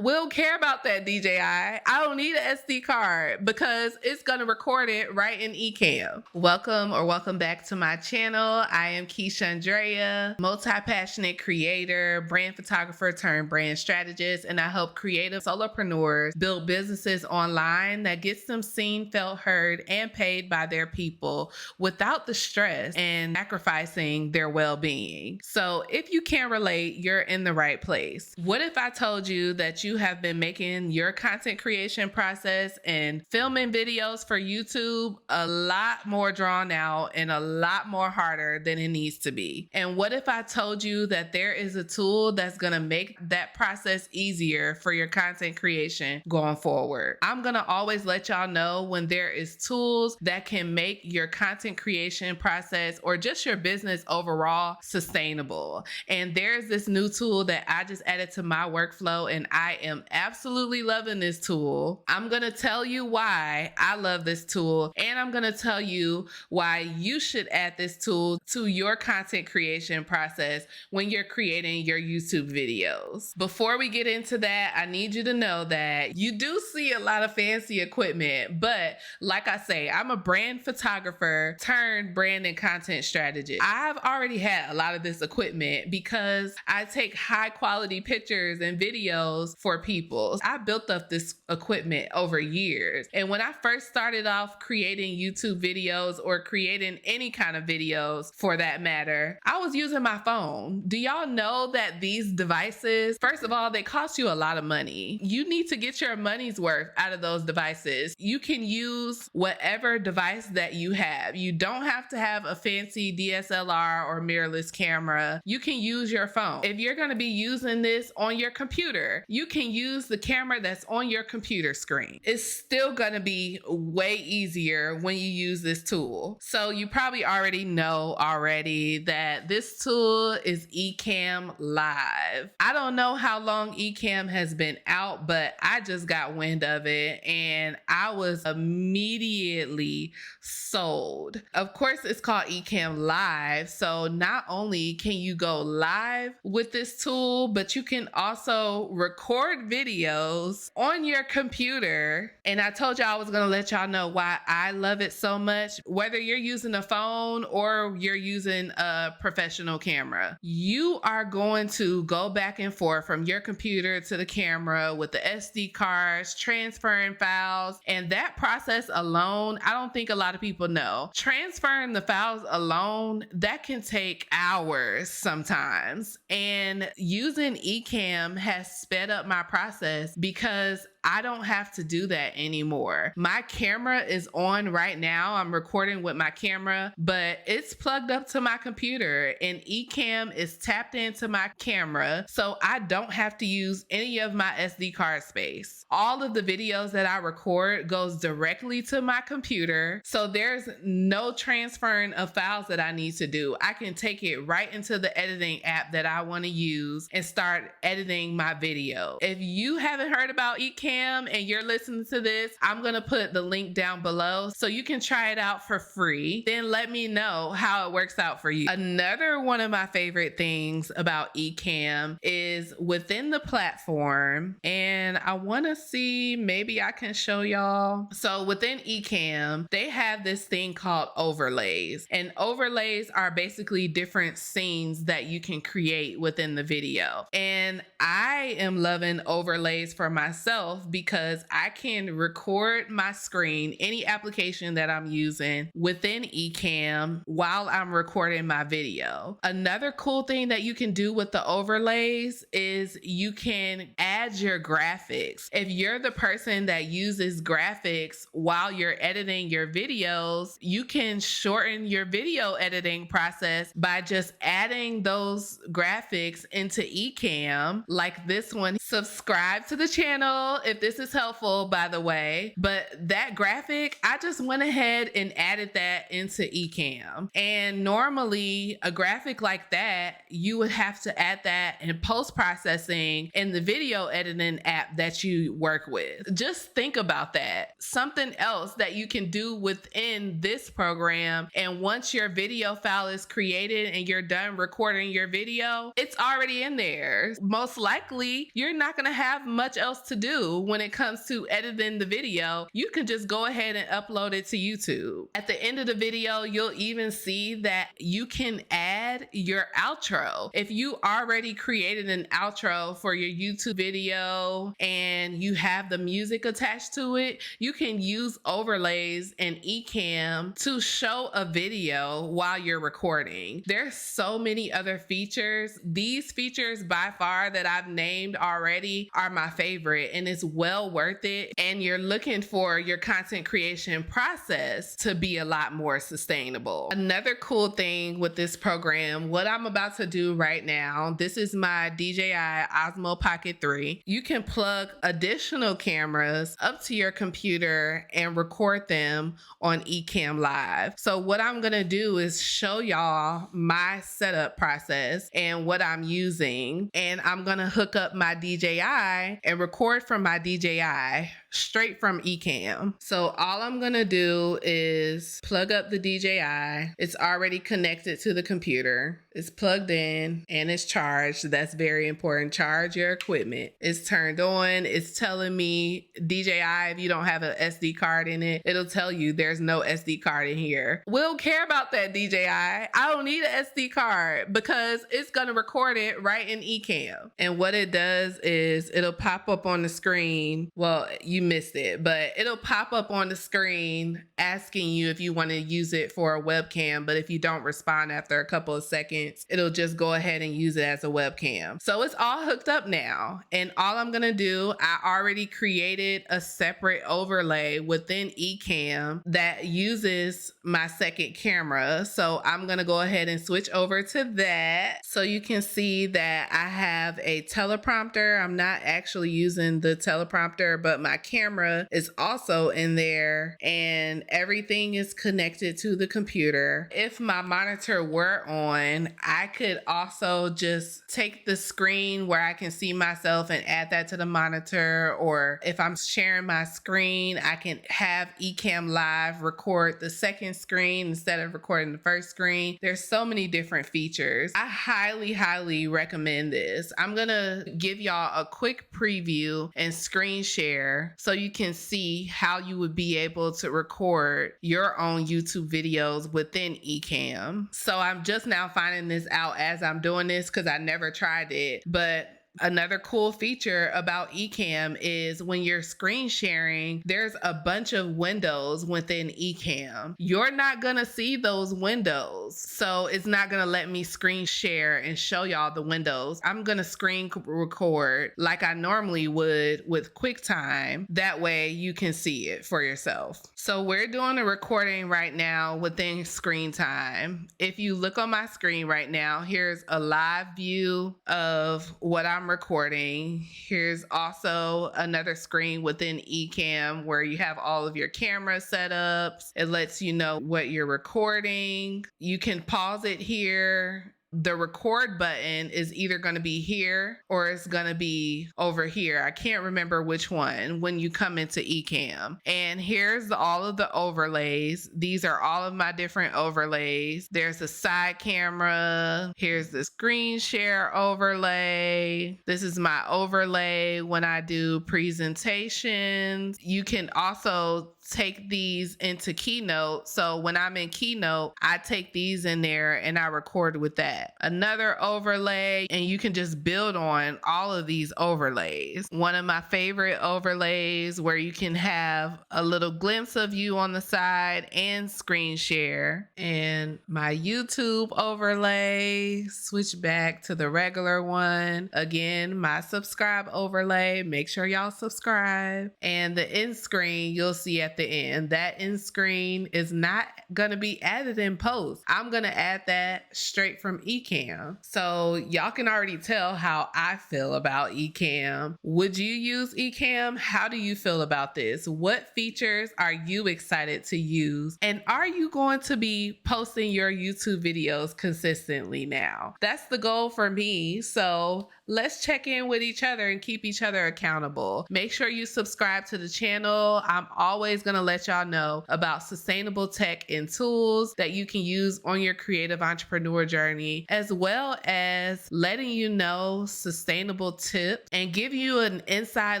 we'll care about that, DJI. I don't need an SD card because it's going to record it right in Ecamm. Welcome back to my channel. I am KeaShundrea, multi-passionate creator, brand photographer turned brand strategist, and I help creative solopreneurs build businesses online that gets them seen, felt, heard, and paid by their people without the stress and sacrificing their well-being. So if you can relate, you're in the right place. What if I told you that you have been making your content creation process and filming videos for YouTube a lot more drawn out and a lot more harder than it needs to be? And what if I told you that there is a tool that's going to make that process easier for your content creation going forward? I'm going to always let y'all know when there is tools that can make your content creation process or just your business overall sustainable. And there's this new tool that I just added to my workflow, and I am absolutely loving this tool. I'm going to tell you why I love this tool, and I'm going to tell you why you should add this tool to your content creation process when you're creating your YouTube videos. Before we get into that, I need you to know that you do see a lot of fancy equipment, but like I say, I'm a brand photographer turned brand and content strategist. I've already had a lot of this equipment because I take high quality pictures and videos for people. I built up this equipment over years. And when I first started off creating YouTube videos or creating any kind of videos for that matter, I was using my phone. Do y'all know that these devices, first of all, they cost you a lot of money. You need to get your money's worth out of those devices. You can use whatever device that you have. You don't have to have a fancy DSLR or mirrorless camera. You can use your phone. If you're going to be using this on your computer, you can use the camera that's on your computer screen. It's still going to be way easier when you use this tool. So you probably already know that this tool is Ecamm Live. I don't know how long Ecamm has been out, but I just got wind of it and I was immediately sold. Of course, it's called Ecamm Live. So not only can you go live with this tool, but you can also record videos on your computer. And I told y'all I was going to let y'all know why I love it so much. Whether you're using a phone or you're using a professional camera, you are going to go back and forth from your computer to the camera with the SD cards, transferring files. And that process alone, I don't think a lot of people know. Transferring the files alone, that can take hours sometimes. And using Ecamm has sped up my process because I don't have to do that anymore. My camera is on right now. I'm recording with my camera, but it's plugged up to my computer and Ecamm is tapped into my camera. So I don't have to use any of my SD card space. All of the videos that I record goes directly to my computer. So there's no transferring of files that I need to do. I can take it right into the editing app that I want to use and start editing my video. If you haven't heard about Ecamm and you're listening to this, I'm going to put the link down below so you can try it out for free. Then let me know how it works out for you. Another one of my favorite things about Ecamm is within the platform, and I want to see, maybe I can show y'all. So within Ecamm, they have this thing called overlays, and overlays are basically different scenes that you can create within the video. And I am loving overlays for myself because I can record my screen, any application that I'm using within Ecamm while I'm recording my video. Another cool thing that you can do with the overlays is you can add your graphics. If you're the person that uses graphics while you're editing your videos, you can shorten your video editing process by just adding those graphics into Ecamm, like this one. Subscribe to the channel if this is helpful, by the way. But that graphic, I just went ahead and added that into Ecamm. And normally a graphic like that, you would have to add that in post-processing in the video editing app that you work with. Just think about that. Something else that you can do within this program, and once your video file is created and you're done recording your video, it's already in there. Most likely, you're not going to have much else to do when it comes to editing the video. You can just go ahead and upload it to YouTube. At the end of the video, you'll even see that you can add your outro. If you already created an outro for your YouTube video and you have the music attached to it, you can use overlays in Ecamm to show a video while you're recording. There's so many other features. These features by far that I've named already are my favorite, and it's well worth it. And you're looking for your content creation process to be a lot more sustainable. Another cool thing with this program, what I'm about to do right now, this is my DJI Osmo Pocket 3. You can plug additional cameras up to your computer and record them on Ecamm Live. So what I'm gonna do is show y'all my setup process and what I'm using, and I'm gonna hook up my DJI and record from my DJI straight from Ecamm. So all I'm gonna do is plug up the DJI. It's already connected to the computer. It's plugged in and it's charged. That's very important. Charge your equipment. It's turned on. It's telling me DJI, if you don't have an SD card in it, it'll tell you there's no SD card in here. We don't care about that, DJI. I don't need an SD card because it's gonna record it right in Ecamm. And what it does is it'll pop up on the screen. Well, you missed it, but it'll pop up on the screen asking you if you want to use it for a webcam. But if you don't respond after a couple of seconds, it'll just go ahead and use it as a webcam. So it's all hooked up now. And all I'm going to do, I already created a separate overlay within Ecamm that uses my second camera. So I'm going to go ahead and switch over to that. So you can see that I have a teleprompter. I'm not actually using the teleprompter, but my camera is also in there and everything is connected to the computer. If my monitor were on, I could also just take the screen where I can see myself and add that to the monitor. Or if I'm sharing my screen, I can have Ecamm Live record the second screen instead of recording the first screen. There's so many different features. I highly recommend this. I'm gonna give y'all a quick preview and screen share so you can see how you would be able to record your own YouTube videos within Ecamm. So I'm just now finding this out as I'm doing this because I never tried it, but another cool feature about Ecamm is when you're screen sharing, there's a bunch of windows within Ecamm. You're not gonna see those windows. So it's not gonna let me screen share and show y'all the windows. I'm gonna screen record like I normally would with QuickTime. That way you can see it for yourself. So we're doing a recording right now within screen time. If you look on my screen right now, here's a live view of what I'm recording. Here's also another screen within Ecamm where you have all of your camera setups. It lets you know what you're recording. You can pause it here. The record button is either going to be here or it's going to be over here. I can't remember which one when you come into Ecamm. And here's all of the overlays. These are all of my different overlays. There's a side camera. Here's the screen share overlay. This is my overlay when I do presentations. You can also take these into Keynote. So when I'm in Keynote, I take these in there and I record with that. Another overlay, and you can just build on all of these overlays. One of my favorite overlays where you can have a little glimpse of you on the side and screen share. And my YouTube overlay, switch back to the regular one. Again, my subscribe overlay, make sure y'all subscribe. And the end screen you'll see at the end. That end screen is not gonna be added in post. I'm gonna add that straight from Ecamm. So y'all can already tell how I feel about Ecamm. Would you use Ecamm? How do you feel about this? What features are you excited to use? And are you going to be posting your YouTube videos consistently now? That's the goal for me. So let's check in with each other and keep each other accountable. Make sure you subscribe to the channel. I'm always going to let y'all know about sustainable tech and tools that you can use on your creative entrepreneur journey, as well as letting you know sustainable tips and give you an inside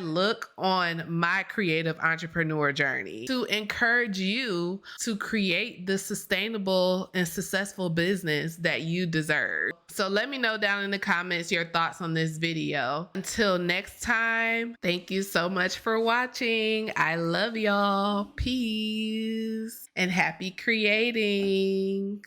look on my creative entrepreneur journey to encourage you to create the sustainable and successful business that you deserve. So let me know down in the comments your thoughts on this video. Until next time, thank you so much for watching. I love y'all. Peace and happy creating.